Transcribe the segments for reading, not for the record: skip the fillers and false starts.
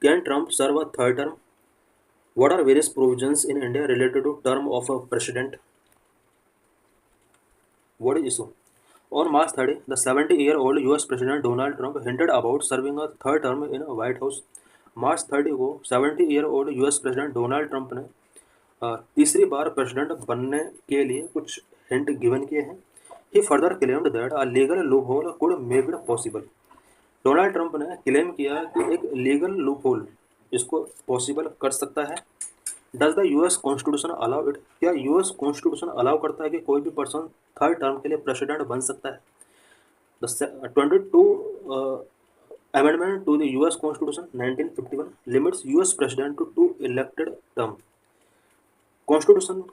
Can Trump serve a third term? What are various provisions in India related to term of a president? What is issue? On March 30, the 70-year-old US President Donald Trump hinted about serving a third term in a White House. मार्च 30 को 70-year-old US president Donald Trump ने तीसरी बार president बनने के लिए कुछ hint given किए हैं. He further claimed that a legal loophole could make it possible. Donald Trump ने क्लेम किया कि एक लीगल लूपहोल इसको पॉसिबल कर सकता है. Does the US constitution allow it? क्या यूएस कॉन्स्टिट्यूशन अलाउ करता है कि कोई भी पर्सन थर्ड टर्म के लिए प्रेसिडेंट बन सकता है? The 22 amendment to the US Constitution 1951 limits US president to two elected term. Constitution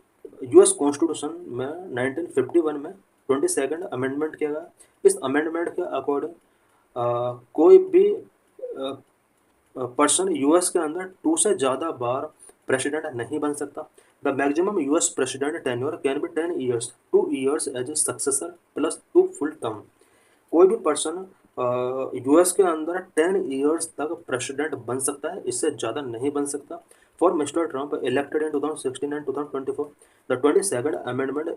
US constitution में 1951 में 22nd अमेंडमेंट किया गया. इस अमेंडमेंट के अकॉर्डिंग कोई भी पर्सन यूएस के अंदर 2 से ज़्यादा बार प्रेसिडेंट नहीं बन सकता. The maximum US president tenure can be 10 years, 2 years as a successor plus 2 full term. कोई भी पर्सन यूएस के अंदर 10 ईयर्स तक प्रेसिडेंट बन सकता है, इससे ज़्यादा नहीं बन सकता. For mister Trump elected in 2016 and 2024, the 22nd amendment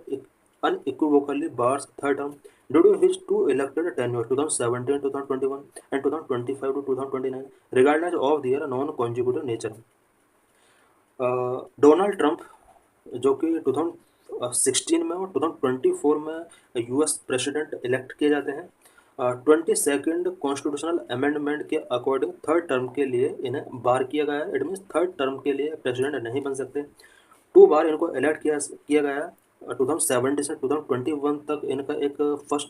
unequivocally bars third term due to his two elected tenure 2017 2021 and 2025 to 2029 regardless of their non-consecutive nature. Donald Trump जो कि 2016 में और 2024 में यूएस प्रेसिडेंट इलेक्ट किए जाते हैं. 22nd constitutional amendment के according third term के लिए इन्हें बार किया गया है. इट मीन्स थर्ड टर्म के लिए प्रेसिडेंट नहीं बन सकते. 2 बार इनको इलेक्ट किया गया है. 2017 से 2021 तक इनका एक फर्स्ट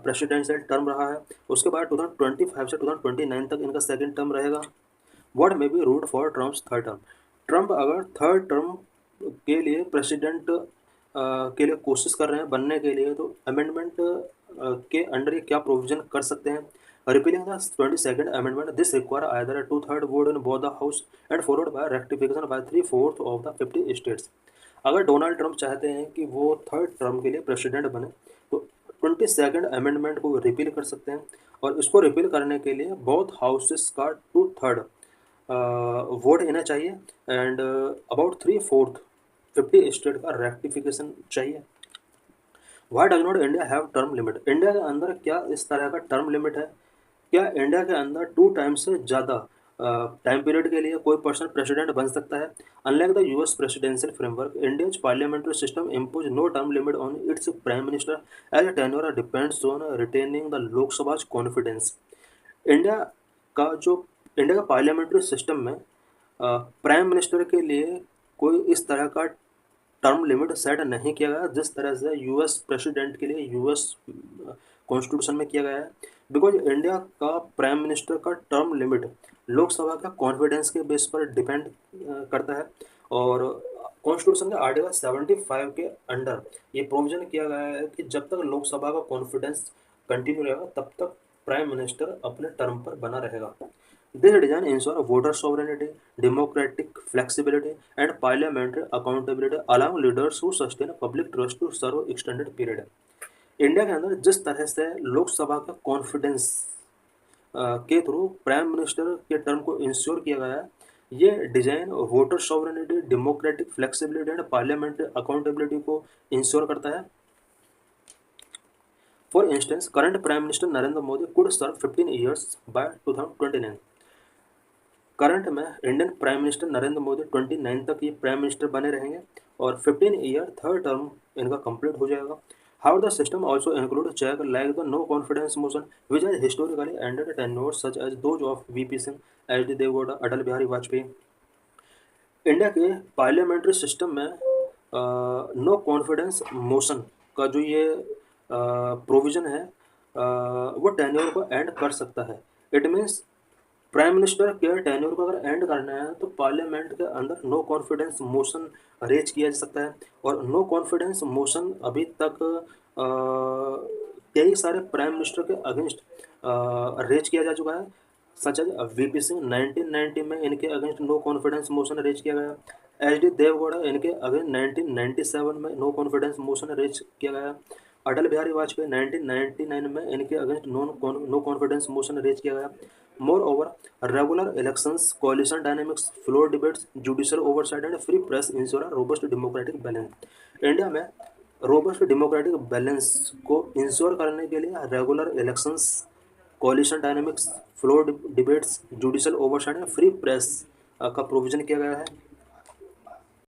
प्रेसिडेंशियल टर्म रहा है. उसके बाद 2025 से 2029 तक इनका सेकेंड टर्म रहेगा. What may be route for Trump's third term? Trump अगर थर्ड टर्म के लिए प्रेसिडेंट के लिए कोशिश कर रहे हैं बनने के लिए, तो अमेंडमेंट के अंडर ये क्या प्रोविजन कर सकते हैं? Repealing the 22nd amendment, this require either a 2/3 vote in both the house and followed by rectification by 3/4 of the 50 states. अगर डोनाल्ड ट्रंप चाहते हैं कि वो थर्ड टर्म के लिए प्रेसिडेंट बने, तो 22nd अमेंडमेंट को रिपील कर सकते हैं. और इसको रिपील करने के लिए बोथ हाउसेस का 2/3 वोट इन्हें चाहिए एंड अबाउट 3/4 50 स्टेट का रेक्टिफिकेशन चाहिए. Why does not India have term limit? India के अंदर क्या इस तरह का टर्म लिमिट है? क्या इंडिया के अंदर 2 टाइम से ज़्यादा टाइम पीरियड के लिए कोई पर्सन प्रेसिडेंट बन सकता है? Unlike the US presidential framework, India's parliamentary system impose no term limit on its prime minister as a tenure depends on retaining the Lok Sabha confidence. India India का parliamentary system में prime minister के लिए कोई इस तरह का टर्म लिमिट सेट नहीं किया गया जिस तरह से यूएस प्रेसिडेंट के लिए यूएस कॉन्स्टिट्यूशन में किया गया है. बिकॉज इंडिया का प्राइम मिनिस्टर का टर्म लिमिट लोकसभा का कॉन्फिडेंस के बेस पर डिपेंड करता है. और कॉन्स्टिट्यूशन के आर्टिकल 75 के अंडर ये प्रोविजन किया गया है कि जब तक लोकसभा का कॉन्फिडेंस कंटिन्यू रहेगा तब तक प्राइम मिनिस्टर अपने टर्म पर बना रहेगा. This design ensures voter sovereignty, democratic flexibility, and parliamentary accountability, allowing leaders who sustain public trust to serve extended period. India के अंदर जिस तरह से लोकसभा का कॉन्फिडेंस के थ्रू प्राइम मिनिस्टर के टर्म को इंश्योर किया गया है, ये design voter sovereignty, democratic flexibility and parliamentary accountability को इंश्योर करता है. For instance, current prime minister Narendra Modi could serve 15 years by 2029. Current में Indian prime minister Narendra Modi 29 तक ये प्राइम मिनिस्टर बने रहेंगे और 15 ईयर थर्ड टर्म इनका कंप्लीट हो जाएगा. How the system also include check like the no confidence motion which has historically ended tenure such as those of VP Singh, H D Deve Gowda, Atal Bihari Vajpayee. India के parliamentary system में no confidence motion का जो ये provision है वो tenure को and कर सकता है. इट मीन्स प्राइम मिनिस्टर के टेन्योर को अगर एंड करना है तो पार्लियामेंट के अंदर नो कॉन्फिडेंस मोशन रेज किया जा सकता है. और नो कॉन्फिडेंस मोशन अभी तक कई सारे प्राइम मिनिस्टर के अगेंस्ट रेज किया जा चुका है. सच एज वीपी सिंह 1990 में इनके against no confidence motion raise किया गया. एच डी देवगौड़ा इनके अगेंस्ट 1997 में नो कॉन्फिडेंस मोशन रेज किया गया. अटल बिहारी वाजपेयी 1999 में इनके against no confidence motion raise किया गया. Moreover regular elections, coalition dynamics, floor debates, judicial oversight and free press ensure a robust democratic balance। India में robust democratic balance को ensure करने के लिए regular elections, coalition dynamics, floor debates, judicial oversight and free press का provision किया गया है।